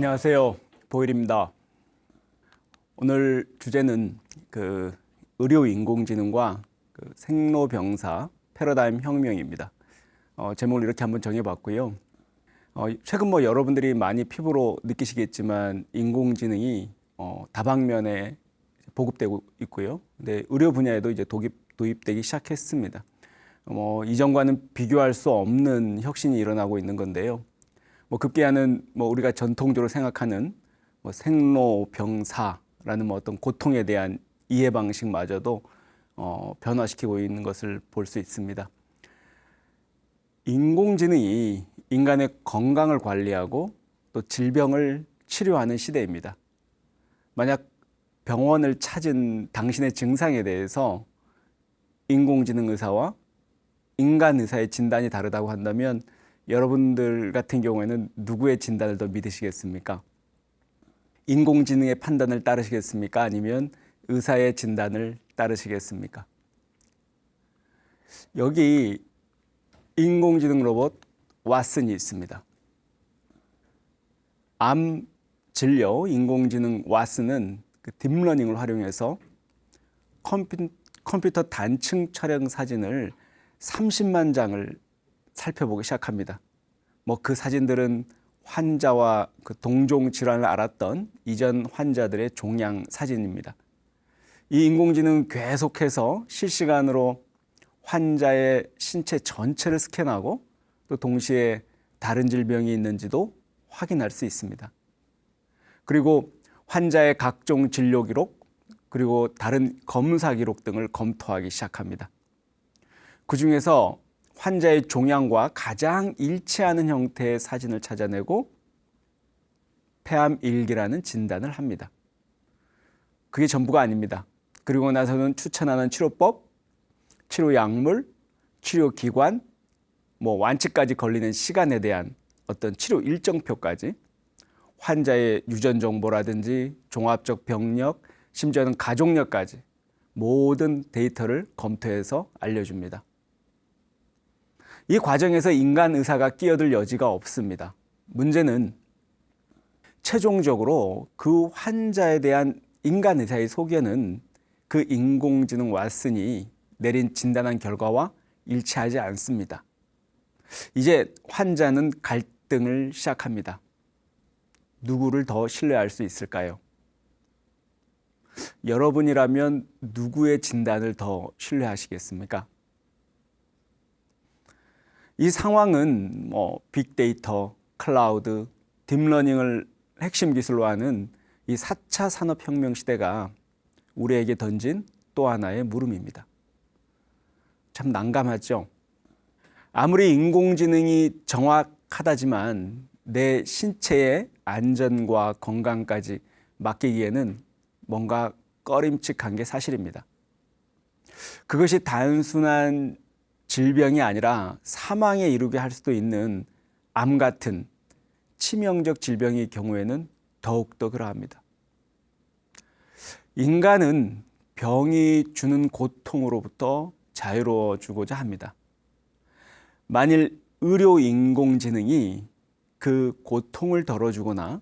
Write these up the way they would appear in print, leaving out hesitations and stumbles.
안녕하세요. 보일입니다. 오늘 주제는 의료 인공지능과 생로병사 패러다임 혁명입니다. 제목을 이렇게 한번 정해봤고요. 최근 여러분들이 많이 피부로 느끼시겠지만 인공지능이 다방면에 보급되고 있고요. 근데 의료 분야에도 이제 도입되기 시작했습니다. 이전과는 비교할 수 없는 혁신이 일어나고 있는 건데요. 급기야는 우리가 전통적으로 생각하는 생로병사라는 어떤 고통에 대한 이해 방식마저도 변화시키고 있는 것을 볼 수 있습니다. 인공지능이 인간의 건강을 관리하고 또 질병을 치료하는 시대입니다. 만약 병원을 찾은 당신의 증상에 대해서 인공지능 의사와 인간 의사의 진단이 다르다고 한다면 여러분들 같은 경우에는 누구의 진단을 더 믿으시겠습니까? 인공지능의 판단을 따르시겠습니까? 아니면 의사의 진단을 따르시겠습니까? 여기 인공지능 로봇 왓슨이 있습니다. 암 진료 인공지능 왓슨은 딥러닝을 활용해서 컴퓨터 단층 촬영 사진을 30만 장을 살펴보기 시작합니다. 그 사진들은 환자와 동종 질환을 앓았던 이전 환자들의 종양 사진입니다. 이 인공지능은 계속해서 실시간으로 환자의 신체 전체를 스캔하고 또 동시에 다른 질병이 있는지도 확인할 수 있습니다. 그리고 환자의 각종 진료 기록 그리고 다른 검사 기록 등을 검토하기 시작합니다. 그 중에서 환자의 종양과 가장 일치하는 형태의 사진을 찾아내고 폐암 일기라는 진단을 합니다. 그게 전부가 아닙니다. 그리고 나서는 추천하는 치료법, 치료 약물, 치료 기관, 완치까지 걸리는 시간에 대한 어떤 치료 일정표까지 환자의 유전 정보라든지 종합적 병력, 심지어는 가족력까지 모든 데이터를 검토해서 알려줍니다. 이 과정에서 인간 의사가 끼어들 여지가 없습니다. 문제는 최종적으로 그 환자에 대한 인간 의사의 소견은 그 인공지능 왓슨이 내린 진단한 결과와 일치하지 않습니다. 이제 환자는 갈등을 시작합니다. 누구를 더 신뢰할 수 있을까요? 여러분이라면 누구의 진단을 더 신뢰하시겠습니까? 이 상황은 빅데이터, 클라우드, 딥러닝을 핵심 기술로 하는 이 4차 산업혁명 시대가 우리에게 던진 또 하나의 물음입니다. 참 난감하죠? 아무리 인공지능이 정확하다지만 내 신체의 안전과 건강까지 맡기기에는 뭔가 꺼림칙한 게 사실입니다. 그것이 단순한 질병이 아니라 사망에 이르게 할 수도 있는 암 같은 치명적 질병의 경우에는 더욱더 그러합니다. 인간은 병이 주는 고통으로부터 자유로워지고자 합니다. 만일 의료 인공지능이 그 고통을 덜어주거나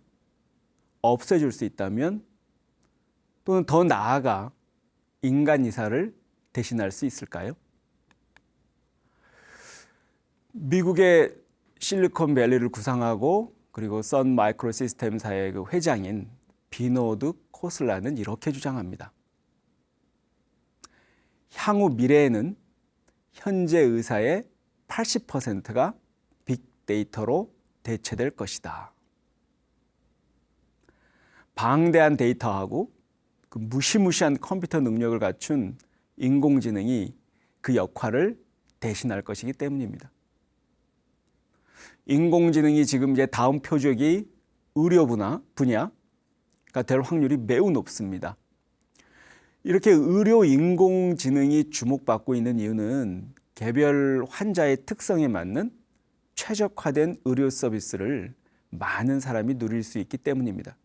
없애줄 수 있다면 또는 더 나아가 인간 의사를 대신할 수 있을까요? 미국의 실리콘밸리를 구상하고 그리고 선 마이크로 시스템사의 회장인 비노드 코슬라는 이렇게 주장합니다. 향후 미래에는 현재 의사의 80%가 빅데이터로 대체될 것이다. 방대한 데이터하고 무시무시한 컴퓨터 능력을 갖춘 인공지능이 그 역할을 대신할 것이기 때문입니다. 인공지능이 지금 이제 다음 표적이 의료 분야가 될 확률이 매우 높습니다. 이렇게 의료 인공지능이 주목받고 있는 이유는 개별 환자의 특성에 맞는 최적화된 의료 서비스를 많은 사람이 누릴 수 있기 때문입니다.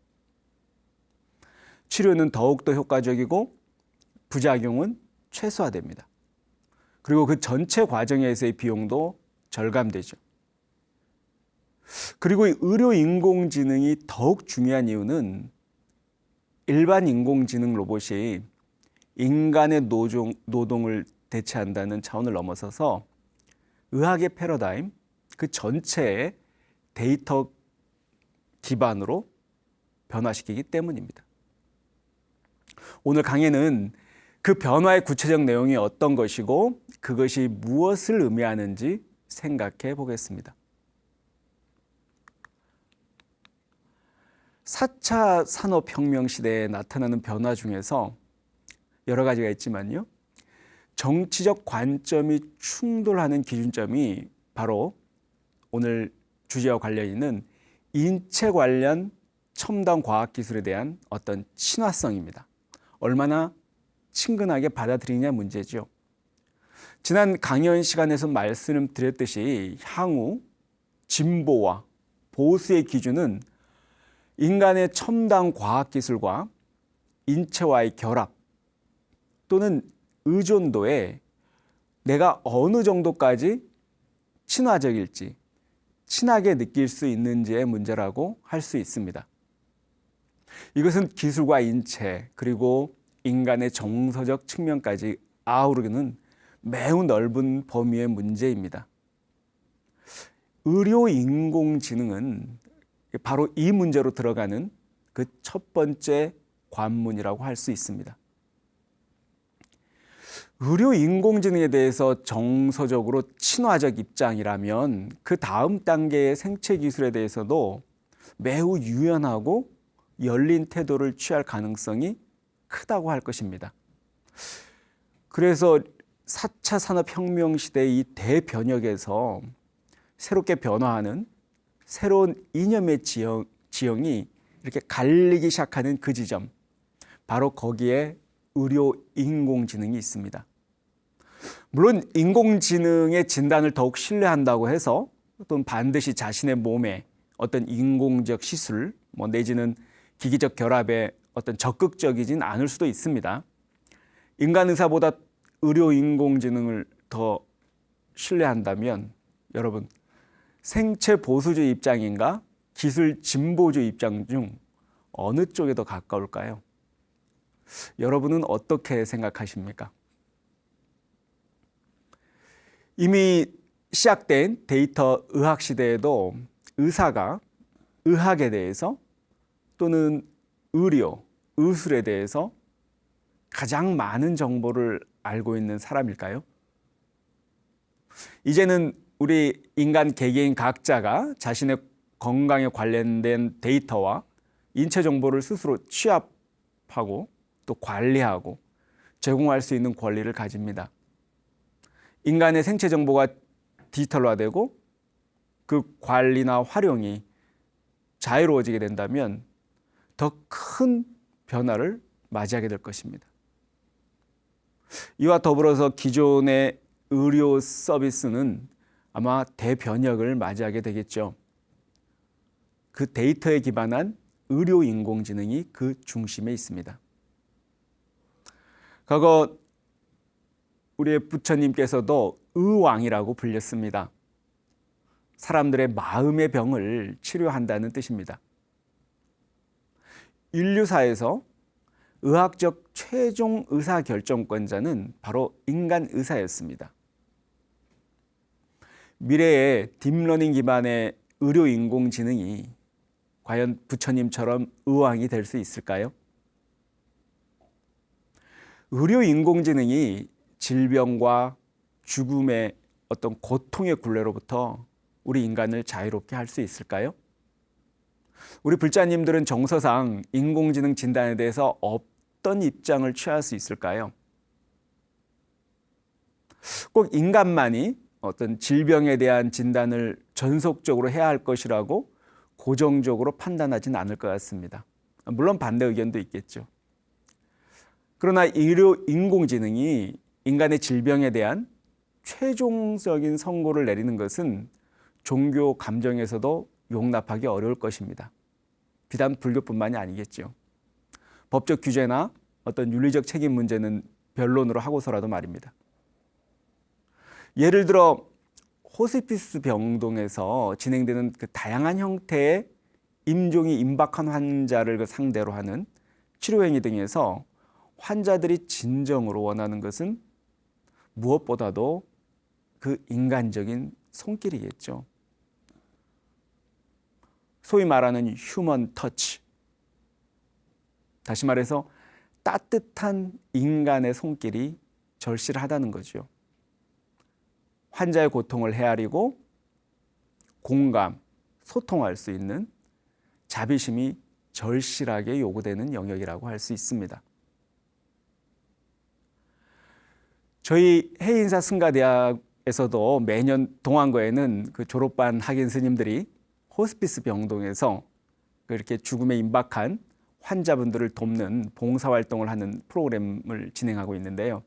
치료는 더욱더 효과적이고 부작용은 최소화됩니다. 그리고 그 전체 과정에서의 비용도 절감되죠. 그리고 이 의료 인공지능이 더욱 중요한 이유는 일반 인공지능 로봇이 인간의 노동을 대체한다는 차원을 넘어서서 의학의 패러다임, 그 전체의 데이터 기반으로 변화시키기 때문입니다. 오늘 강의는 그 변화의 구체적 내용이 어떤 것이고 그것이 무엇을 의미하는지 생각해 보겠습니다. 4차 산업혁명 시대에 나타나는 변화 중에서 여러 가지가 있지만요. 정치적 관점이 충돌하는 기준점이 바로 오늘 주제와 관련 있는 인체 관련 첨단 과학기술에 대한 어떤 친화성입니다. 얼마나 친근하게 받아들이냐 문제죠. 지난 강연 시간에서 말씀드렸듯이 향후 진보와 보수의 기준은 인간의 첨단 과학기술과 인체와의 결합 또는 의존도에 내가 어느 정도까지 친화적일지, 친하게 느낄 수 있는지의 문제라고 할 수 있습니다. 이것은 기술과 인체 그리고 인간의 정서적 측면까지 아우르는 매우 넓은 범위의 문제입니다. 의료 인공지능은 바로 이 문제로 들어가는 그 첫 번째 관문이라고 할 수 있습니다. 의료 인공지능에 대해서 정서적으로 친화적 입장이라면 그 다음 단계의 생체 기술에 대해서도 매우 유연하고 열린 태도를 취할 가능성이 크다고 할 것입니다. 그래서 4차 산업혁명 시대의 이 대변혁에서 새롭게 변화하는 새로운 이념의 지형이 이렇게 갈리기 시작하는 그 지점, 바로 거기에 의료 인공지능이 있습니다. 물론 인공지능의 진단을 더욱 신뢰한다고 해서 또는 반드시 자신의 몸에 어떤 인공적 시술 내지는 기기적 결합에 어떤 적극적이진 않을 수도 있습니다. 인간 의사보다 의료 인공지능을 더 신뢰한다면 여러분 생체 보수주의 입장인가 기술 진보주의 입장 중 어느 쪽에 더 가까울까요? 여러분은 어떻게 생각하십니까? 이미 시작된 데이터 의학 시대에도 의사가 의학에 대해서 또는 의료, 의술에 대해서 가장 많은 정보를 알고 있는 사람일까요? 이제는 우리 인간 개개인 각자가 자신의 건강에 관련된 데이터와 인체 정보를 스스로 취합하고 또 관리하고 제공할 수 있는 권리를 가집니다. 인간의 생체 정보가 디지털화되고 그 관리나 활용이 자유로워지게 된다면 더 큰 변화를 맞이하게 될 것입니다. 이와 더불어서 기존의 의료 서비스는 아마 대변혁을 맞이하게 되겠죠. 그 데이터에 기반한 의료 인공지능이 그 중심에 있습니다. 과거 우리의 부처님께서도 의왕이라고 불렸습니다. 사람들의 마음의 병을 치료한다는 뜻입니다. 인류사에서 의학적 최종 의사결정권자는 바로 인간 의사였습니다. 미래의 딥러닝 기반의 의료 인공지능이 과연 부처님처럼 의왕이 될 수 있을까요? 의료 인공지능이 질병과 죽음의 어떤 고통의 굴레로부터 우리 인간을 자유롭게 할 수 있을까요? 우리 불자님들은 정서상 인공지능 진단에 대해서 어떤 입장을 취할 수 있을까요? 꼭 인간만이 어떤 질병에 대한 진단을 전속적으로 해야 할 것이라고 고정적으로 판단하지는 않을 것 같습니다. 물론 반대 의견도 있겠죠. 그러나 의료 인공지능이 인간의 질병에 대한 최종적인 선고를 내리는 것은 종교 감정에서도 용납하기 어려울 것입니다. 비단 불교뿐만이 아니겠죠. 법적 규제나 어떤 윤리적 책임 문제는 변론으로 하고서라도 말입니다. 예를 들어 호스피스 병동에서 진행되는 그 다양한 형태의 임종이 임박한 환자를 상대로 하는 치료 행위 등에서 환자들이 진정으로 원하는 것은 무엇보다도 그 인간적인 손길이겠죠. 소위 말하는 휴먼 터치. 다시 말해서 따뜻한 인간의 손길이 절실하다는 거죠. 환자의 고통을 헤아리고 공감, 소통할 수 있는 자비심이 절실하게 요구되는 영역이라고 할 수 있습니다. 저희 해인사 승가대학에서도 매년 동안거에는 그 졸업반 학인 스님들이 호스피스 병동에서 그렇게 죽음에 임박한 환자분들을 돕는 봉사활동을 하는 프로그램을 진행하고 있는데요.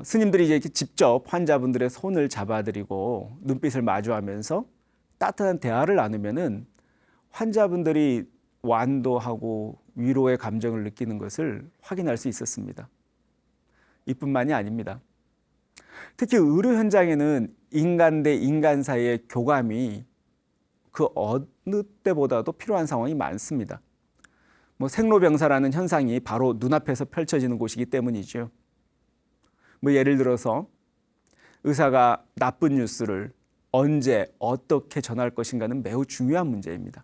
스님들이 이제 직접 환자분들의 손을 잡아드리고 눈빛을 마주하면서 따뜻한 대화를 나누면은 환자분들이 완도하고 위로의 감정을 느끼는 것을 확인할 수 있었습니다. 이뿐만이 아닙니다. 특히 의료 현장에는 인간 대 인간 사이의 교감이 그 어느 때보다도 필요한 상황이 많습니다. 생로병사라는 현상이 바로 눈앞에서 펼쳐지는 곳이기 때문이죠. 예를 들어서 의사가 나쁜 뉴스를 언제 어떻게 전할 것인가는 매우 중요한 문제입니다.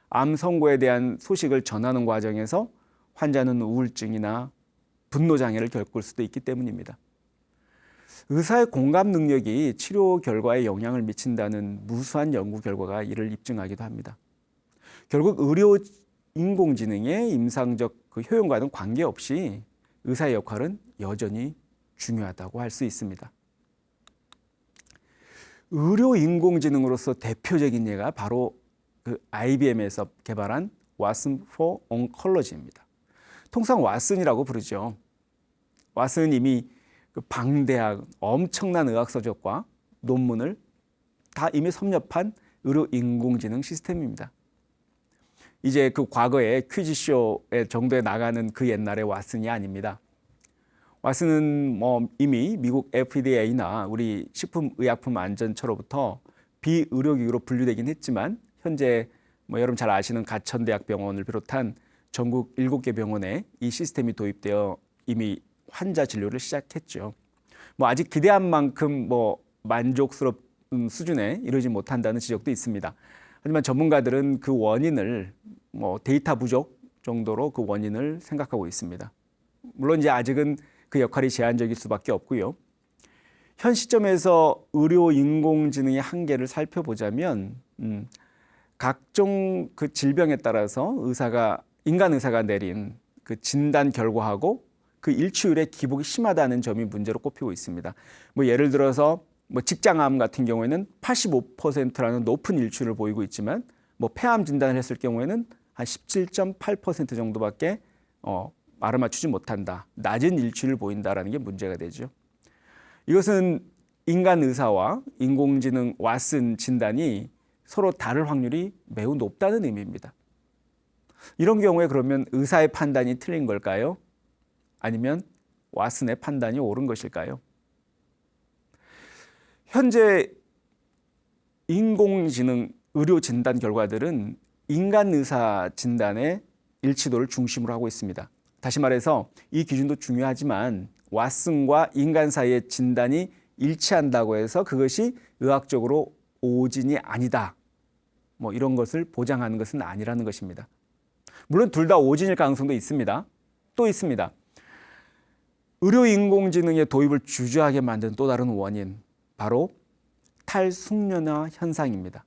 암 선고에 대한 소식을 전하는 과정에서 환자는 우울증이나 분노 장애를 겪을 수도 있기 때문입니다. 의사의 공감 능력이 치료 결과에 영향을 미친다는 무수한 연구 결과가 이를 입증하기도 합니다. 결국 의료 인공지능의 임상적 그 효용과는 관계없이 의사의 역할은 여전히 중요하다고 할 수 있습니다. 의료 인공지능으로서 대표적인 예가 바로 그 IBM에서 개발한 왓슨 for Oncology입니다. 통상 왓슨이라고 부르죠. 왓슨은 이미 그 방대한 엄청난 의학 서적과 논문을 다 이미 섭렵한 의료 인공지능 시스템입니다. 이제 그 과거에 퀴즈쇼의 정도에 나가는 그 옛날의 왓슨이 아닙니다. 왓슨은 이미 미국 FDA나 우리 식품의약품안전처로부터 비의료기구로 분류되긴 했지만 현재 여러분 잘 아시는 가천대학병원을 비롯한 전국 7개 병원에 이 시스템이 도입되어 이미 환자 진료를 시작했죠. 아직 기대한 만큼 만족스러운 수준에 이르지 못한다는 지적도 있습니다. 하지만 전문가들은 그 원인을 데이터 부족 정도로 그 원인을 생각하고 있습니다. 물론 이제 아직은 그 역할이 제한적일 수밖에 없고요. 현 시점에서 의료 인공지능의 한계를 살펴보자면 각종 그 질병에 따라서 인간 의사가 내린 그 진단 결과하고 그 일치율의 기복이 심하다는 점이 문제로 꼽히고 있습니다. 예를 들어서 직장암 같은 경우에는 85%라는 높은 일치율을 보이고 있지만 폐암 진단을 했을 경우에는 한 17.8% 정도밖에 알아맞추지 못한다. 낮은 일치율을 보인다라는 게 문제가 되죠. 이것은 인간 의사와 인공지능 왓슨 진단이 서로 다를 확률이 매우 높다는 의미입니다. 이런 경우에 그러면 의사의 판단이 틀린 걸까요? 아니면 왓슨의 판단이 옳은 것일까요? 현재 인공지능 의료 진단 결과들은 인간 의사 진단의 일치도를 중심으로 하고 있습니다. 다시 말해서 이 기준도 중요하지만 왓슨과 인간 사이의 진단이 일치한다고 해서 그것이 의학적으로 오진이 아니다. 이런 것을 보장하는 것은 아니라는 것입니다. 물론 둘 다 오진일 가능성도 있습니다. 또 있습니다. 의료 인공지능의 도입을 주저하게 만든 또 다른 원인, 바로 탈숙련화 현상입니다.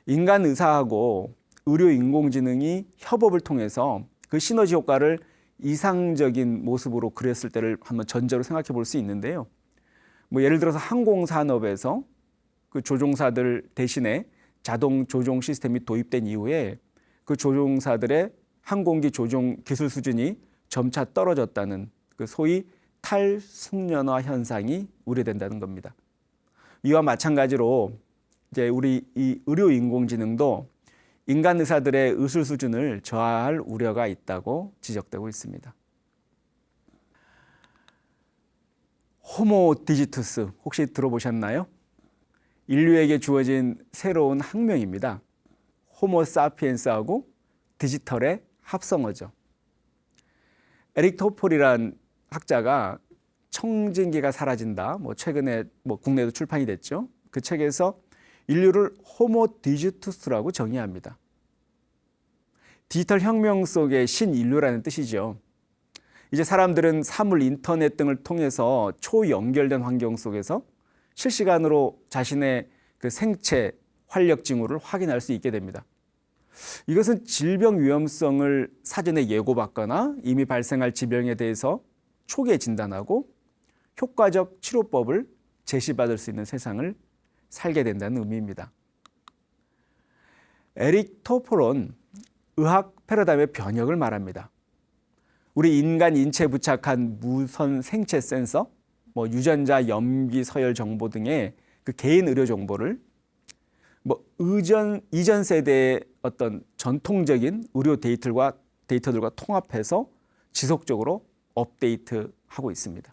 인간 의사하고 의료 인공지능이 협업을 통해서 그 시너지 효과를 이상적인 모습으로 그렸을 때를 한번 전제로 생각해 볼 수 있는데요. 예를 들어서 항공산업에서 그 조종사들 대신에 자동 조종 시스템이 도입된 이후에 그 조종사들의 항공기 조종 기술 수준이 점차 떨어졌다는 그 소위 탈숙련화 현상이 우려된다는 겁니다. 이와 마찬가지로 이제 우리 이 의료 인공지능도 인간 의사들의 의술 수준을 저하할 우려가 있다고 지적되고 있습니다. 호모 디지투스 혹시 들어보셨나요? 인류에게 주어진 새로운 학명입니다. 호모 사피엔스하고 디지털의 합성어죠. 에릭 토폴이란 학자가 청진기가 사라진다. 최근에 국내에도 출판이 됐죠. 그 책에서 인류를 호모 디지투스라고 정의합니다. 디지털 혁명 속의 신인류라는 뜻이죠. 이제 사람들은 사물, 인터넷 등을 통해서 초연결된 환경 속에서 실시간으로 자신의 그 생체, 활력 징후를 확인할 수 있게 됩니다. 이것은 질병 위험성을 사전에 예고받거나 이미 발생할 질병에 대해서 초기에 진단하고 효과적 치료법을 제시받을 수 있는 세상을 살게 된다는 의미입니다. 에릭 토폴은 의학 패러다임의 변혁을 말합니다. 우리 인간 인체에 부착한 무선 생체 센서, 유전자, 염기, 서열 정보 등의 그 개인 의료 정보를 이전 세대의 어떤 전통적인 의료 데이터들과 통합해서 지속적으로 업데이트하고 있습니다.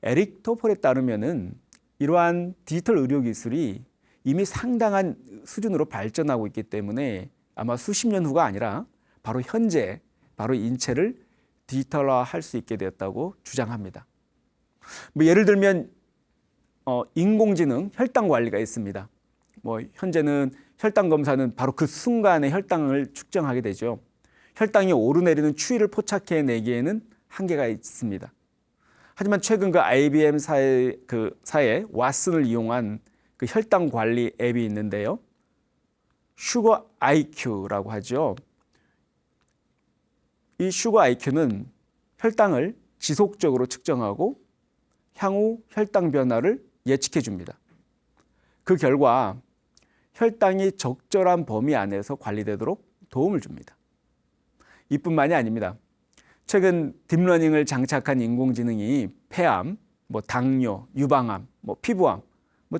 에릭 토폴에 따르면은 이러한 디지털 의료 기술이 이미 상당한 수준으로 발전하고 있기 때문에 아마 수십 년 후가 아니라 바로 현재, 바로 인체를 디지털화할 수 있게 되었다고 주장합니다. 예를 들면 인공지능 혈당 관리가 있습니다. 현재는 혈당 검사는 바로 그 순간에 혈당을 측정하게 되죠. 혈당이 오르내리는 추이를 포착해내기에는 한계가 있습니다. 하지만 최근 그 IBM 사의 왓슨을 이용한 그 혈당 관리 앱이 있는데요. 슈거 IQ라고 하죠. 이 슈거 IQ는 혈당을 지속적으로 측정하고 향후 혈당 변화를 예측해 줍니다. 그 결과 혈당이 적절한 범위 안에서 관리되도록 도움을 줍니다. 이뿐만이 아닙니다. 최근 딥러닝을 장착한 인공지능이 폐암, 당뇨, 유방암, 피부암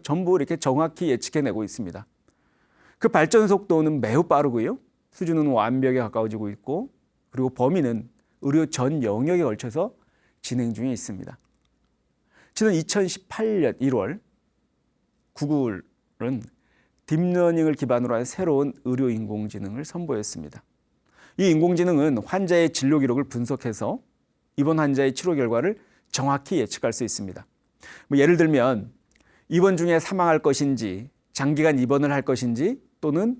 전부 이렇게 정확히 예측해내고 있습니다. 그 발전 속도는 매우 빠르고요. 수준은 완벽에 가까워지고 있고 그리고 범위는 의료 전 영역에 걸쳐서 진행 중에 있습니다. 지난 2018년 1월 구글은 딥러닝을 기반으로 한 새로운 의료 인공지능을 선보였습니다. 이 인공지능은 환자의 진료 기록을 분석해서 입원 환자의 치료 결과를 정확히 예측할 수 있습니다. 예를 들면 입원 중에 사망할 것인지 장기간 입원을 할 것인지 또는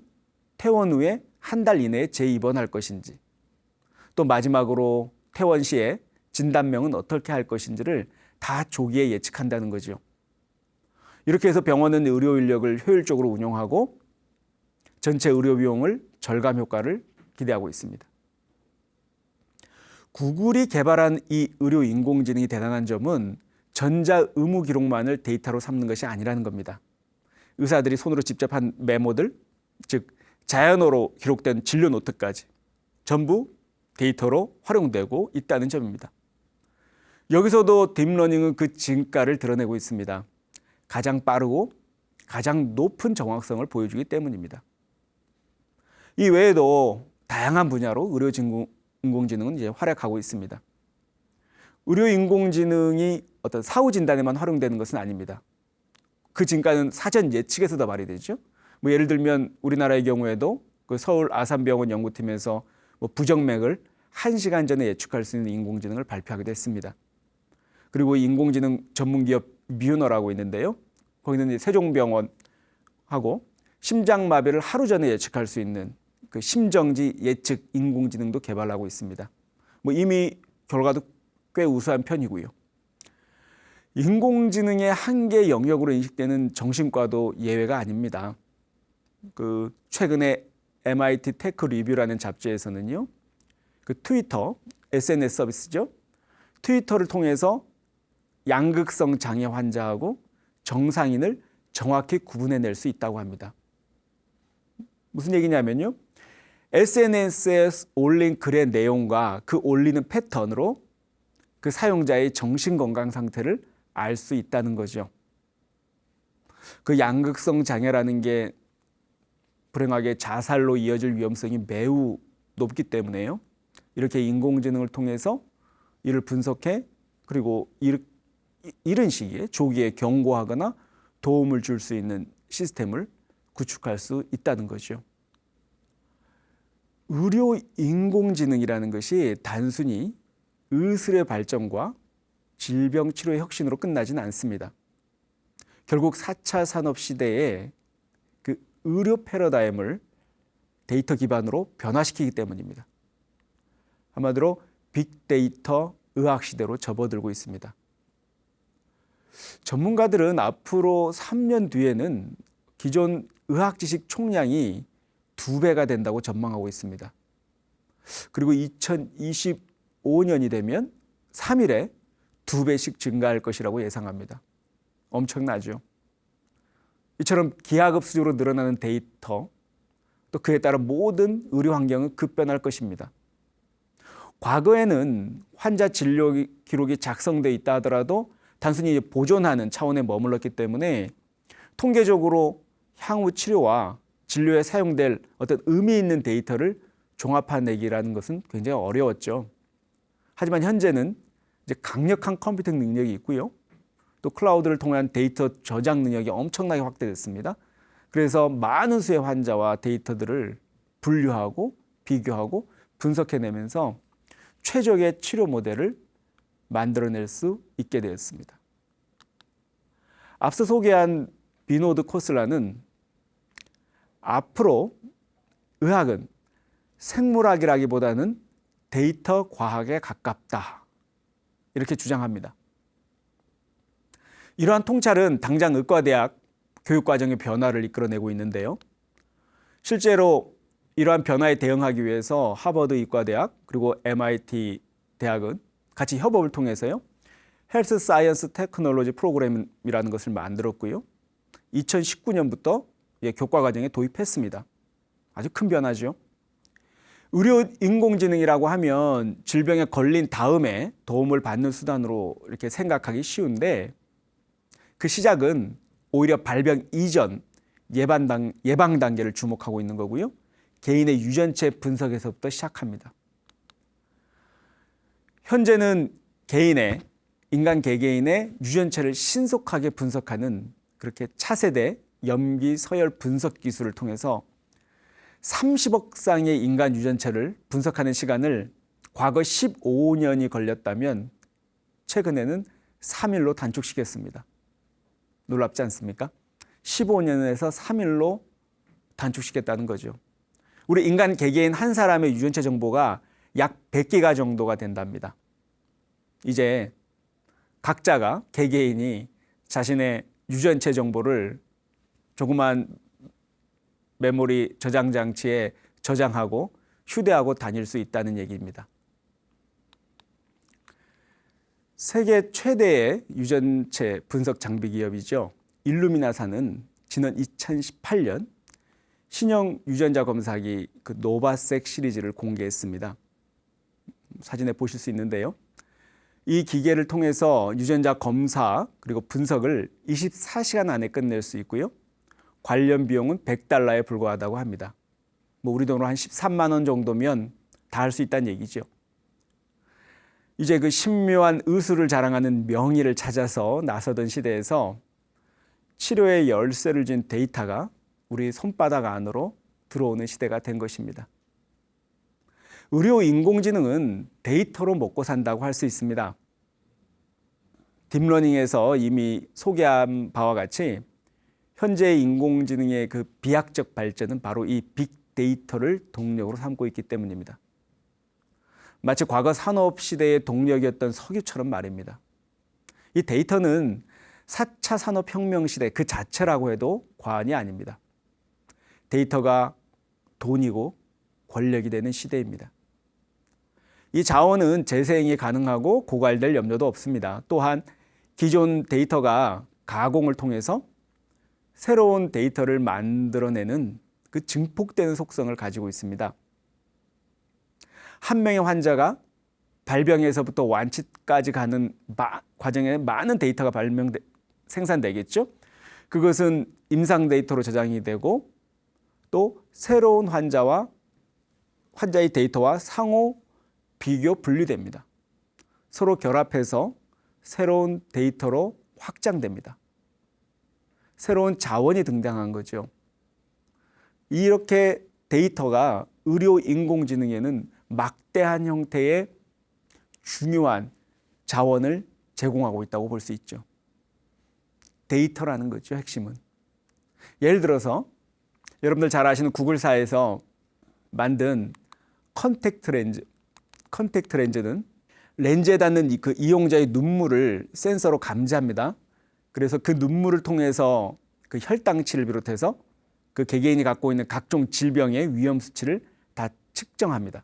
퇴원 후에 한 달 이내에 재입원할 것인지 또 마지막으로 퇴원 시에 진단명은 어떻게 할 것인지를 다 조기에 예측한다는 거죠. 이렇게 해서 병원은 의료 인력을 효율적으로 운용하고 전체 의료 비용을 절감 효과를 기대하고 있습니다. 구글이 개발한 이 의료 인공지능이 대단한 점은 전자 의무 기록만을 데이터로 삼는 것이 아니라는 겁니다. 의사들이 손으로 직접 한 메모들, 즉 자연어로 기록된 진료 노트까지 전부 데이터로 활용되고 있다는 점입니다. 여기서도 딥러닝은 그 진가를 드러내고 있습니다. 가장 빠르고 가장 높은 정확성을 보여주기 때문입니다. 이 외에도 다양한 분야로 의료 인공지능은 이제 활약하고 있습니다. 의료 인공지능이 어떤 사후 진단에만 활용되는 것은 아닙니다. 그 진가는 사전 예측에서도 발휘되죠. 예를 들면 우리나라의 경우에도 그 서울 아산병원 연구팀에서 부정맥을 1시간 전에 예측할 수 있는 인공지능을 발표하기도 했습니다. 그리고 인공지능 전문기업 뮤너라고 있는데요. 거기는 세종병원하고 심장마비를 하루 전에 예측할 수 있는 그 심정지 예측 인공지능도 개발하고 있습니다. 이미 결과도 꽤 우수한 편이고요. 인공지능의 한계 영역으로 인식되는 정신과도 예외가 아닙니다. 그 최근에 MIT 테크 리뷰라는 잡지에서는요. 그 트위터, SNS 서비스죠. 트위터를 통해서 양극성 장애 환자하고 정상인을 정확히 구분해낼 수 있다고 합니다. 무슨 얘기냐면요. SNS에 올린 글의 내용과 그 올리는 패턴으로 그 사용자의 정신건강 상태를 알 수 있다는 거죠. 그 양극성 장애라는 게 불행하게 자살로 이어질 위험성이 매우 높기 때문에요. 이렇게 인공지능을 통해서 이를 분석해 그리고 이른 시기에 조기에 경고하거나 도움을 줄 수 있는 시스템을 구축할 수 있다는 거죠. 의료 인공지능이라는 것이 단순히 의술의 발전과 질병 치료의 혁신으로 끝나지는 않습니다. 결국 4차 산업 시대에 그 의료 패러다임을 데이터 기반으로 변화시키기 때문입니다. 한마디로 빅데이터 의학 시대로 접어들고 있습니다. 전문가들은 앞으로 3년 뒤에는 기존 의학 지식 총량이 2배가 된다고 전망하고 있습니다. 그리고 2025년이 되면 3일에 2배씩 증가할 것이라고 예상합니다. 엄청나죠. 이처럼 기하급수적으로 늘어나는 데이터, 또 그에 따라 모든 의료 환경은 급변할 것입니다. 과거에는 환자 진료 기록이 작성돼 있다 하더라도 단순히 보존하는 차원에 머물렀기 때문에 통계적으로 향후 치료와 진료에 사용될 어떤 의미 있는 데이터를 종합해내기라는 것은 굉장히 어려웠죠. 하지만 현재는 이제 강력한 컴퓨팅 능력이 있고요. 또 클라우드를 통한 데이터 저장 능력이 엄청나게 확대됐습니다. 그래서 많은 수의 환자와 데이터들을 분류하고 비교하고 분석해내면서 최적의 치료 모델을 만들어낼 수 있게 되었습니다. 앞서 소개한 비노드 코슬라는 앞으로 의학은 생물학이라기보다는 데이터 과학에 가깝다, 이렇게 주장합니다. 이러한 통찰은 당장 의과대학 교육과정의 변화를 이끌어내고 있는데요. 실제로 이러한 변화에 대응하기 위해서 하버드 의과대학 그리고 MIT 대학은 같이 협업을 통해서요, 헬스 사이언스 테크놀로지 프로그램이라는 것을 만들었고요. 2019년부터 교과과정에 도입했습니다. 아주 큰 변화죠. 의료 인공지능이라고 하면 질병에 걸린 다음에 도움을 받는 수단으로 이렇게 생각하기 쉬운데, 그 시작은 오히려 발병 이전 예방 단계를 주목하고 있는 거고요. 개인의 유전체 분석에서부터 시작합니다. 현재는 인간 개개인의 유전체를 신속하게 분석하는 그렇게 차세대 염기 서열 분석 기술을 통해서 30억 쌍의 인간 유전체를 분석하는 시간을 과거 15년이 걸렸다면 최근에는 3일로 단축시켰습니다. 놀랍지 않습니까? 15년에서 3일로 단축시켰다는 거죠. 우리 인간 개개인 한 사람의 유전체 정보가 약 100기가 정도가 된답니다. 이제 각자가 개개인이 자신의 유전체 정보를 조그만 메모리 저장 장치에 저장하고 휴대하고 다닐 수 있다는 얘기입니다. 세계 최대의 유전체 분석 장비 기업이죠. 일루미나사는 지난 2018년 신형 유전자 검사기 노바색 시리즈를 공개했습니다. 사진에 보실 수 있는데요. 이 기계를 통해서 유전자 검사 그리고 분석을 24시간 안에 끝낼 수 있고요. 관련 비용은 $100에 불과하다고 합니다. 우리 돈으로 한 13만 원 정도면 다 할 수 있다는 얘기죠. 이제 그 신묘한 의술을 자랑하는 명의를 찾아서 나서던 시대에서 치료의 열쇠를 쥔 데이터가 우리 손바닥 안으로 들어오는 시대가 된 것입니다. 의료 인공지능은 데이터로 먹고 산다고 할 수 있습니다. 딥러닝에서 이미 소개한 바와 같이 현재 인공지능의 그 비약적 발전은 바로 이 빅데이터를 동력으로 삼고 있기 때문입니다. 마치 과거 산업시대의 동력이었던 석유처럼 말입니다. 이 데이터는 4차 산업혁명 시대 그 자체라고 해도 과언이 아닙니다. 데이터가 돈이고 권력이 되는 시대입니다. 이 자원은 재사용이 가능하고 고갈될 염려도 없습니다. 또한 기존 데이터가 가공을 통해서 새로운 데이터를 만들어내는 그 증폭되는 속성을 가지고 있습니다. 한 명의 환자가 발병에서부터 완치까지 가는 과정에 많은 데이터가 생산되겠죠. 그것은 임상 데이터로 저장이 되고 또 새로운 환자의 데이터와 상호 비교 분리됩니다. 서로 결합해서 새로운 데이터로 확장됩니다. 새로운 자원이 등장한 거죠. 이렇게 데이터가 의료 인공지능에는 막대한 형태의 중요한 자원을 제공하고 있다고 볼 수 있죠. 데이터라는 거죠, 핵심은. 예를 들어서 여러분들 잘 아시는 구글사에서 만든 컨택트 렌즈는 렌즈에 닿는 그 이용자의 눈물을 센서로 감지합니다. 그래서 그 눈물을 통해서 그 혈당치를 비롯해서 그 개개인이 갖고 있는 각종 질병의 위험 수치를 다 측정합니다.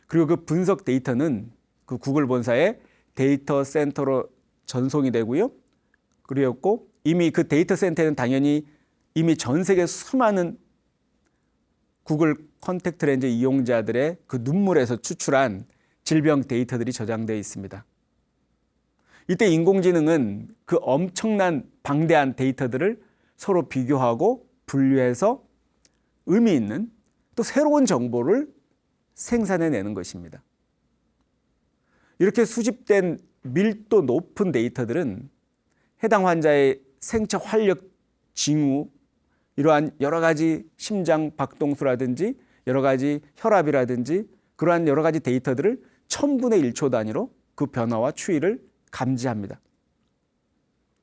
그리고 그 분석 데이터는 그 구글 본사의 데이터 센터로 전송이 되고요. 그리고 이미 그 데이터 센터에는 당연히 이미 전 세계 수많은 구글 컨택트 렌즈 이용자들의 그 눈물에서 추출한 질병 데이터들이 저장되어 있습니다. 이때 인공지능은 그 엄청난 방대한 데이터들을 서로 비교하고 분류해서 의미 있는 또 새로운 정보를 생산해내는 것입니다. 이렇게 수집된 밀도 높은 데이터들은 해당 환자의 생체 활력 징후, 이러한 여러 가지 심장 박동수라든지 여러 가지 혈압이라든지 그러한 여러 가지 데이터들을 1000분의 1초 단위로 그 변화와 추이를 감지합니다.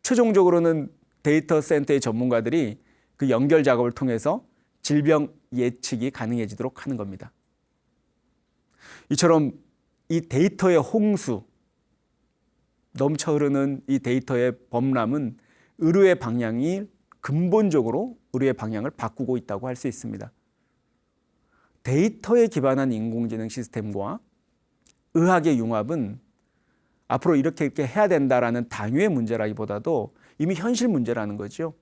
최종적으로는 데이터 센터의 전문가들이 그 연결 작업을 통해서 질병 예측이 가능해지도록 하는 겁니다. 이처럼 이 데이터의 홍수, 넘쳐 흐르는 이 데이터의 범람은 의료의 방향이 근본적으로 의료의 방향을 바꾸고 있다고 할 수 있습니다. 데이터에 기반한 인공지능 시스템과 의학의 융합은 앞으로 이렇게 해야 된다라는 당위의 문제라기보다도 이미 현실 문제라는 거죠.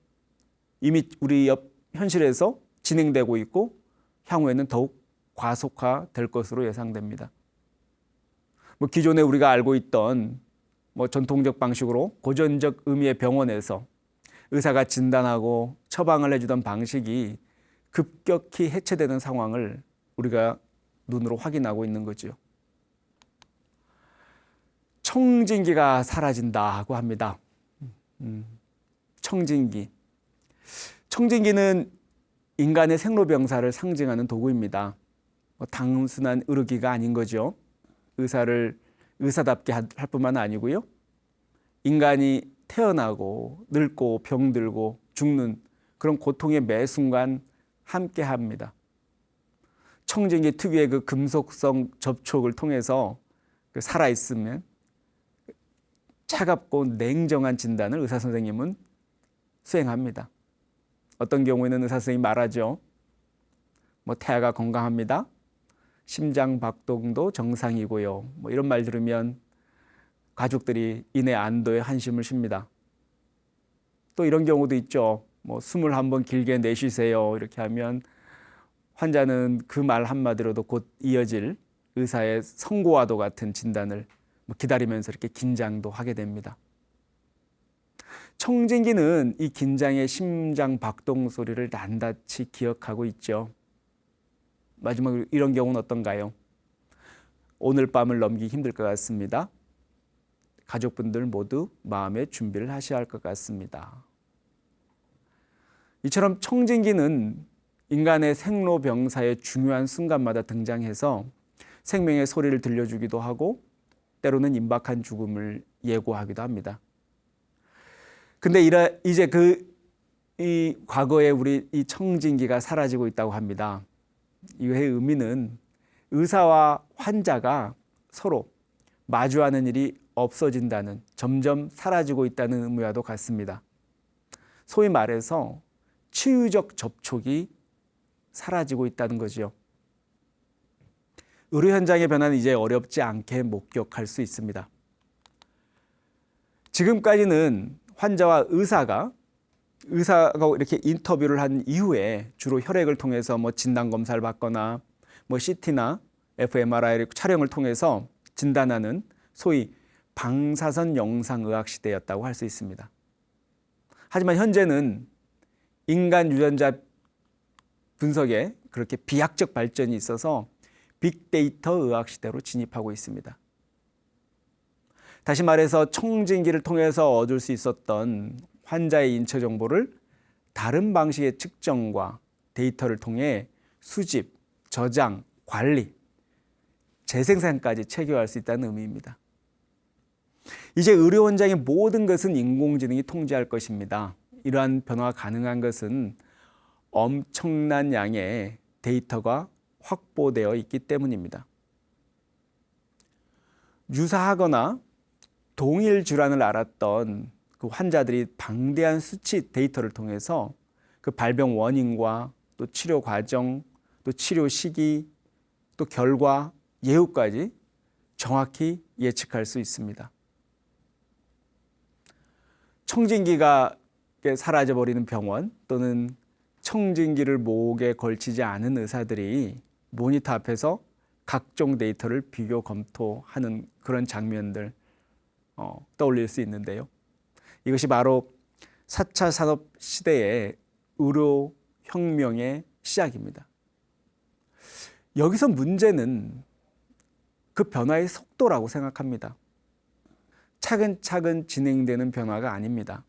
이미 우리 현실에서 진행되고 있고 향후에는 더욱 과속화될 것으로 예상됩니다. 기존에 우리가 알고 있던 전통적 방식으로 고전적 의미의 병원에서 의사가 진단하고 처방을 해주던 방식이 급격히 해체되는 상황을 우리가 눈으로 확인하고 있는 거죠. 청진기가 사라진다고 합니다. 청진기. 청진기는 인간의 생로병사를 상징하는 도구입니다. 단순한 의료기가 아닌 거죠. 의사를 의사답게 할 뿐만 아니고요. 인간이 태어나고 늙고 병들고 죽는 그런 고통의 매 순간 함께 합니다. 청진기 특유의 그 금속성 접촉을 통해서 살아있으면 차갑고 냉정한 진단을 의사 선생님은 수행합니다. 어떤 경우에는 의사 선생님이 말하죠. 태아가 건강합니다. 심장 박동도 정상이고요. 이런 말 들으면 가족들이 이내 안도의 한심을 쉽니다. 또 이런 경우도 있죠. 숨을 한번 길게 내쉬세요. 이렇게 하면 환자는 그 말 한마디로도 곧 이어질 의사의 성고와도 같은 진단을 기다리면서 이렇게 긴장도 하게 됩니다. 청진기는 이 긴장의 심장 박동 소리를 낱낱이 기억하고 있죠. 마지막으로 이런 경우는 어떤가요? 오늘 밤을 넘기기 힘들 것 같습니다. 가족분들 모두 마음의 준비를 하셔야 할 것 같습니다. 이처럼 청진기는 인간의 생로병사의 중요한 순간마다 등장해서 생명의 소리를 들려주기도 하고 때로는 임박한 죽음을 예고하기도 합니다. 근데 이제 이 과거에 우리 이 청진기가 사라지고 있다고 합니다. 이의 의미는 의사와 환자가 서로 마주하는 일이 없어진다는, 점점 사라지고 있다는 의미와도 같습니다. 소위 말해서 치유적 접촉이 사라지고 있다는 거죠. 의료 현장의 변화는 이제 어렵지 않게 목격할 수 있습니다. 지금까지는 환자와 의사가 이렇게 인터뷰를 한 이후에 주로 혈액을 통해서 진단 검사를 받거나 CT나 fMRI 촬영을 통해서 진단하는 소위 방사선 영상의학 시대였다고 할 수 있습니다. 하지만 현재는 인간 유전자 분석에 그렇게 비약적 발전이 있어서 빅데이터 의학 시대로 진입하고 있습니다. 다시 말해서 청진기를 통해서 얻을 수 있었던 환자의 인체 정보를 다른 방식의 측정과 데이터를 통해 수집, 저장, 관리, 재생산까지 체계화할 수 있다는 의미입니다. 이제 의료 현장의 모든 것은 인공지능이 통제할 것입니다. 이러한 변화가 가능한 것은 엄청난 양의 데이터가 확보되어 있기 때문입니다. 유사하거나 동일 질환을 앓았던 그 환자들이 방대한 수치 데이터를 통해서 그 발병 원인과 또 치료 과정, 또 치료 시기, 또 결과, 예후까지 정확히 예측할 수 있습니다. 청진기가 사라져버리는 병원 또는 청진기를 목에 걸치지 않은 의사들이 모니터 앞에서 각종 데이터를 비교 검토하는 그런 장면들 떠올릴 수 있는데요. 이것이 바로 4차 산업 시대의 의료 혁명의 시작입니다. 여기서 문제는 그 변화의 속도라고 생각합니다. 차근차근 진행되는 변화가 아닙니다.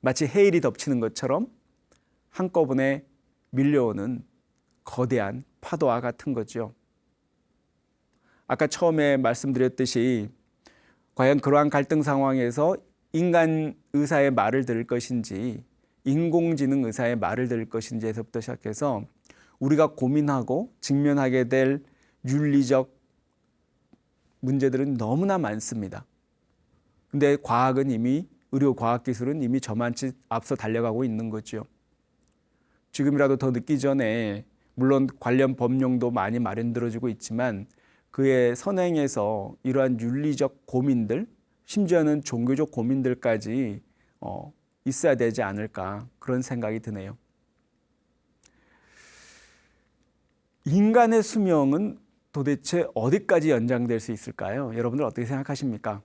마치 해일이 덮치는 것처럼 한꺼번에 밀려오는 거대한 파도와 같은 거죠. 아까 처음에 말씀드렸듯이 과연 그러한 갈등 상황에서 인간 의사의 말을 들을 것인지 인공지능 의사의 말을 들을 것인지에서부터 시작해서 우리가 고민하고 직면하게 될 윤리적 문제들은 너무나 많습니다. 근데 과학은 이미 의료과학기술은 이미 저만치 앞서 달려가고 있는 거죠. 지금이라도 더 늦기 전에 물론 관련 법령도 많이 마련되어지고 있지만 그의 선행에서 이러한 윤리적 고민들, 심지어는 종교적 고민들까지 있어야 되지 않을까 그런 생각이 드네요. 인간의 수명은 도대체 어디까지 연장될 수 있을까요? 여러분들 어떻게 생각하십니까?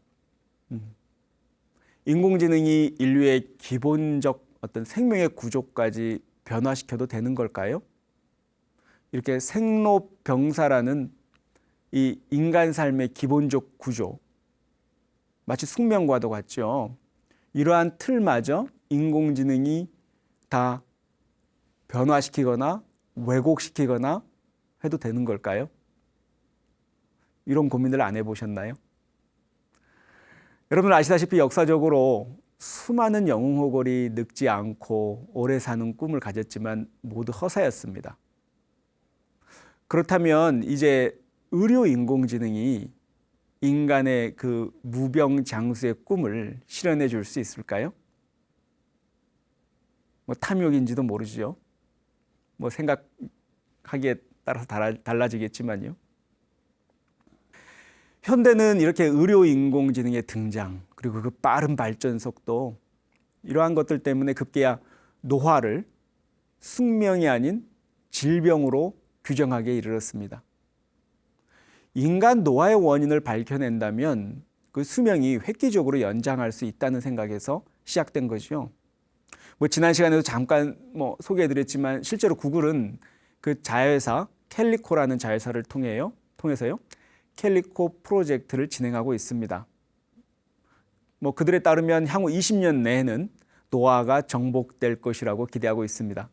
인공지능이 인류의 기본적 어떤 생명의 구조까지 변화시켜도 되는 걸까요? 이렇게 생로병사라는 이 인간 삶의 기본적 구조, 마치 숙명과도 같죠. 이러한 틀마저 인공지능이 다 변화시키거나 왜곡시키거나 해도 되는 걸까요? 이런 고민들 안 해보셨나요? 여러분 아시다시피 역사적으로 수많은 영웅호걸이 늙지 않고 오래 사는 꿈을 가졌지만 모두 허사였습니다. 그렇다면 이제 의료 인공지능이 인간의 그 무병장수의 꿈을 실현해 줄 수 있을까요? 탐욕인지도 모르죠. 생각하기에 따라서 달라지겠지만요. 현대는 이렇게 의료 인공지능의 등장 그리고 그 빠른 발전 속도 이러한 것들 때문에 급기야 노화를 숙명이 아닌 질병으로 규정하기에 이르렀습니다. 인간 노화의 원인을 밝혀낸다면 그 수명이 획기적으로 연장할 수 있다는 생각에서 시작된 거죠. 지난 시간에도 잠깐 소개해드렸지만 실제로 구글은 그 자회사 캘리코라는 자회사를 통해서요 캘리코 프로젝트를 진행하고 있습니다. 그들에 따르면 향후 20년 내에는 노화가 정복될 것이라고 기대하고 있습니다.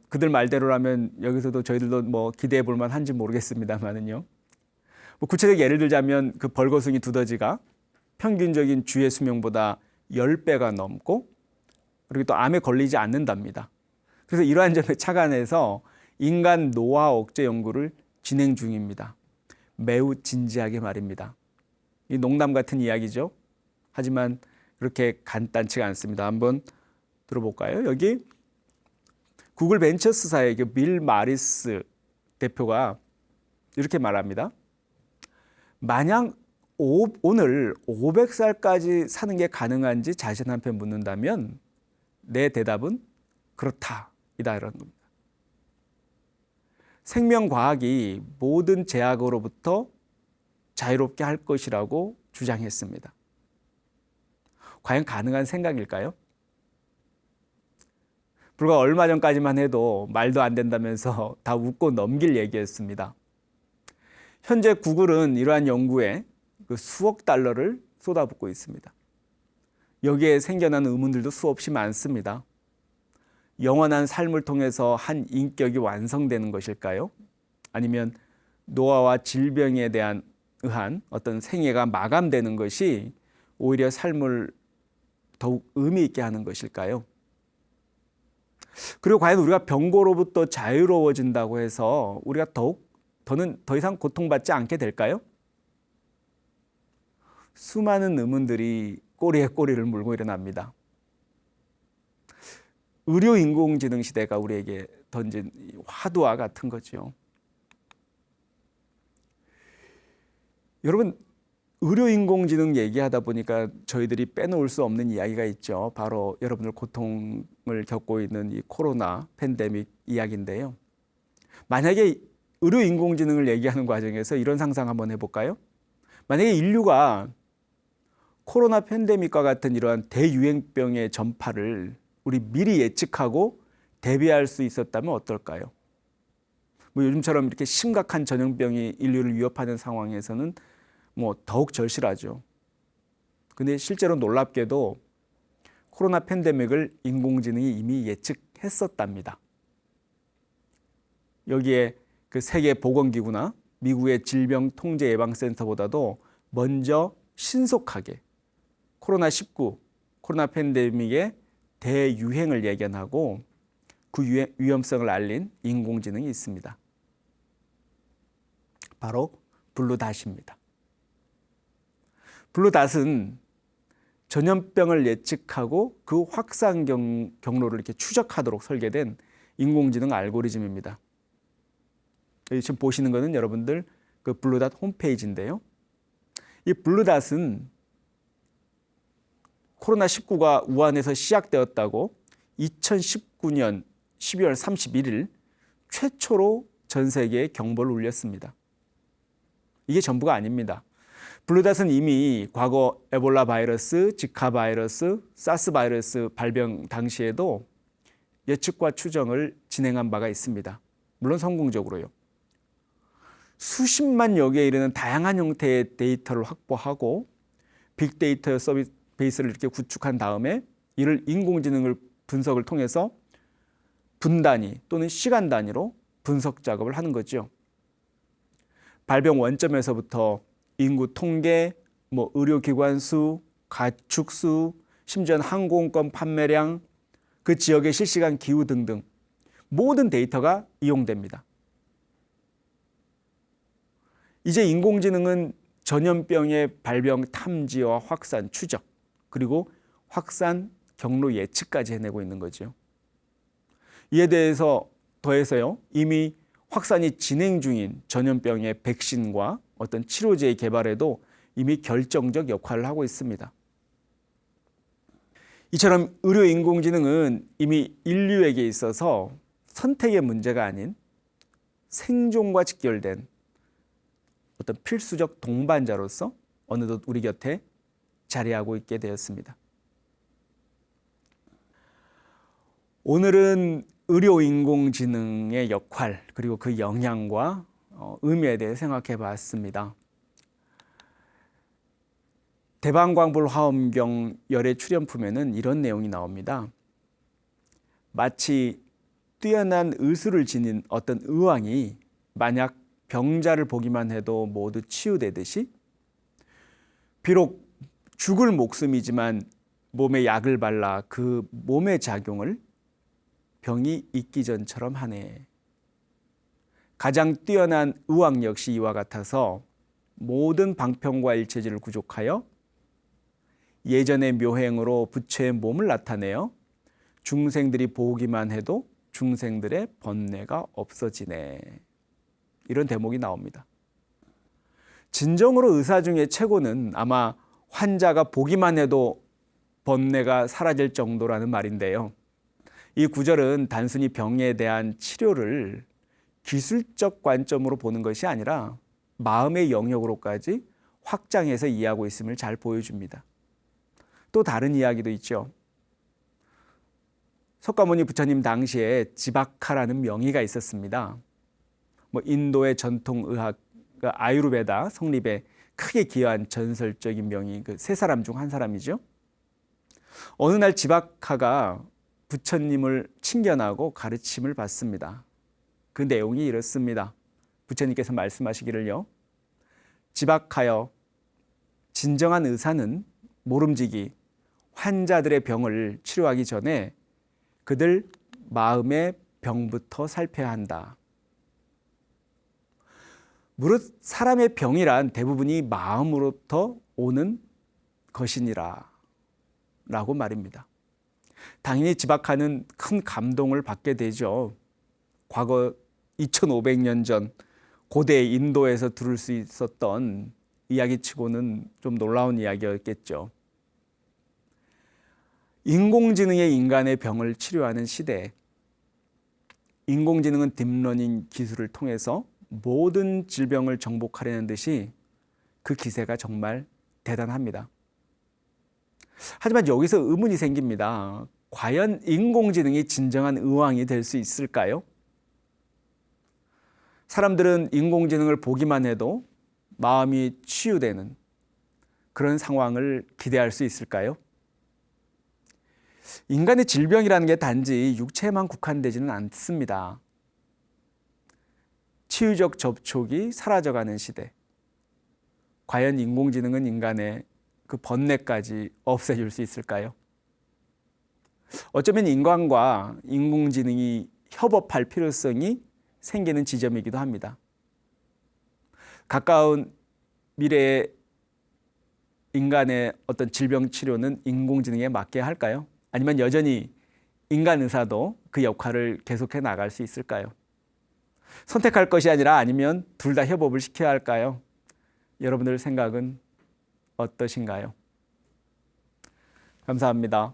그들 말대로라면 여기서도 저희들도 기대해 볼 만한지 모르겠습니다만은요. 구체적 예를 들자면 그 벌거숭이 두더지가 평균적인 주의 수명보다 10배가 넘고 그리고 또 암에 걸리지 않는답니다. 그래서 이러한 점에 착안해서 인간 노화 억제 연구를 진행 중입니다. 매우 진지하게 말입니다. 이 농담 같은 이야기죠. 하지만 그렇게 간단치가 않습니다. 한번 들어볼까요? 여기 구글 벤처스사의 빌 마리스 대표가 이렇게 말합니다. 만약 오늘 500살까지 사는 게 가능한지 자신한테 묻는다면 내 대답은 그렇다 이다 이런 겁니다. 생명과학이 모든 제약으로부터 자유롭게 할 것이라고 주장했습니다. 과연 가능한 생각일까요? 불과 얼마 전까지만 해도 말도 안 된다면서 다 웃고 넘길 얘기였습니다. 현재 구글은 이러한 연구에 그 수억 달러를 쏟아붓고 있습니다. 여기에 생겨나는 의문들도 수없이 많습니다. 영원한 삶을 통해서 한 인격이 완성되는 것일까요? 아니면 노화와 질병에 대한 의한 어떤 생애가 마감되는 것이 오히려 삶을 더욱 의미 있게 하는 것일까요? 그리고 과연 우리가 병고로부터 자유로워진다고 해서 우리가 더 이상 고통받지 않게 될까요? 수많은 의문들이 꼬리에 꼬리를 물고 일어납니다. 의료 인공지능 시대가 우리에게 던진 화두와 같은 거죠. 여러분, 의료 인공지능 얘기하다 보니까 저희들이 빼놓을 수 없는 이야기가 있죠. 바로 여러분들 고통을 겪고 있는 이 코로나 팬데믹 이야기인데요. 만약에 의료 인공지능을 얘기하는 과정에서 이런 상상 한번 해볼까요? 만약에 인류가 코로나 팬데믹과 같은 이러한 대유행병의 전파를 우리 미리 예측하고 대비할 수 있었다면 어떨까요? 뭐 요즘처럼 이렇게 심각한 전염병이 인류를 위협하는 상황에서는 뭐 더욱 절실하죠. 근데 실제로 놀랍게도 코로나 팬데믹을 인공지능이 이미 예측했었답니다. 여기에 그 세계보건기구나 미국의 질병통제예방센터보다도 먼저 신속하게 코로나 팬데믹의 대유행을 예견하고 그 위험성을 알린 인공지능이 있습니다. 바로 블루닷입니다. 블루닷은 전염병을 예측하고 그 확산 경로를 이렇게 추적하도록 설계된 인공지능 알고리즘입니다. 여기 지금 보시는 것은 여러분들 그 블루닷 홈페이지인데요. 이 블루닷은 코로나19가 우한에서 시작되었다고 2019년 12월 31일 최초로 전 세계에 경보를 울렸습니다. 이게 전부가 아닙니다. 블루닷은 이미 과거 에볼라 바이러스, 지카 바이러스, 사스 바이러스 발병 당시에도 예측과 추정을 진행한 바가 있습니다. 물론 성공적으로요. 수십만여 개에 이르는 다양한 형태의 데이터를 확보하고 빅데이터 서비스 베이스를 이렇게 구축한 다음에 이를 인공지능을 분석을 통해서 분 단위 또는 시간 단위로 분석 작업을 하는 거죠. 발병 원점에서부터 인구 통계, 의료기관 수, 가축 수, 심지어는 항공권 판매량, 그 지역의 실시간 기후 등등 모든 데이터가 이용됩니다. 이제 인공지능은 전염병의 발병 탐지와 확산 추적, 그리고 확산 경로 예측까지 해내고 있는 거죠. 이에 대해서 더해서요, 이미 확산이 진행 중인 전염병의 백신과 어떤 치료제의 개발에도 이미 결정적 역할을 하고 있습니다. 이처럼 의료 인공지능은 이미 인류에게 있어서 선택의 문제가 아닌 생존과 직결된 어떤 필수적 동반자로서 어느덧 우리 곁에 자리하고 있게 되었습니다. 오늘은 의료 인공지능의 역할 그리고 그 영향과 의미에 대해 생각해 봤습니다. 대방광불 화엄경 열애 출연품에는 이런 내용이 나옵니다. 마치 뛰어난 의술을 지닌 어떤 의왕이 만약 병자를 보기만 해도 모두 치유되듯이 비록 죽을 목숨이지만 몸에 약을 발라 그 몸의 작용을 병이 있기 전처럼 하네. 가장 뛰어난 의왕 역시 이와 같아서 모든 방편과 일체질을 구족하여 예전의 묘행으로 부처의 몸을 나타내어 중생들이 보기만 해도 중생들의 번뇌가 없어지네. 이런 대목이 나옵니다. 진정으로 의사 중에 최고는 아마 환자가 보기만 해도 번뇌가 사라질 정도라는 말인데요. 이 구절은 단순히 병에 대한 치료를 기술적 관점으로 보는 것이 아니라 마음의 영역으로까지 확장해서 이해하고 있음을 잘 보여줍니다. 또 다른 이야기도 있죠. 석가모니 부처님 당시에 지바카라는 명의가 있었습니다. 인도의 전통의학 아유르베다 성립의 크게 기여한 전설적인 명의 그 세 사람 중 한 사람이죠. 어느 날 지박하가 부처님을 친견하고 가르침을 받습니다. 그 내용이 이렇습니다. 부처님께서 말씀하시기를요. 지박하여, 진정한 의사는 모름지기 환자들의 병을 치료하기 전에 그들 마음의 병부터 살펴야 한다. 무릇 사람의 병이란 대부분이 마음으로부터 오는 것이니라 라고 말입니다. 당연히 지박하는 큰 감동을 받게 되죠. 과거 2500년 전 고대 인도에서 들을 수 있었던 이야기치고는 좀 놀라운 이야기였겠죠. 인공지능의 인간의 병을 치료하는 시대, 인공지능은 딥러닝 기술을 통해서 모든 질병을 정복하려는 듯이 그 기세가 정말 대단합니다. 하지만 여기서 의문이 생깁니다. 과연 인공지능이 진정한 의왕이 될 수 있을까요? 사람들은 인공지능을 보기만 해도 마음이 치유되는 그런 상황을 기대할 수 있을까요? 인간의 질병이라는 게 단지 육체에만 국한되지는 않습니다. 치유적 접촉이 사라져가는 시대. 과연 인공지능은 인간의 그 번뇌까지 없애줄 수 있을까요? 어쩌면 인간과 인공지능이 협업할 필요성이 생기는 지점이기도 합니다. 가까운 미래에 인간의 어떤 질병 치료는 인공지능에 맡겨야 할까요? 아니면 여전히 인간 의사도 그 역할을 계속해 나갈 수 있을까요? 선택할 것이 아니라 아니면 둘 다 협업을 시켜야 할까요? 여러분들 생각은 어떠신가요? 감사합니다.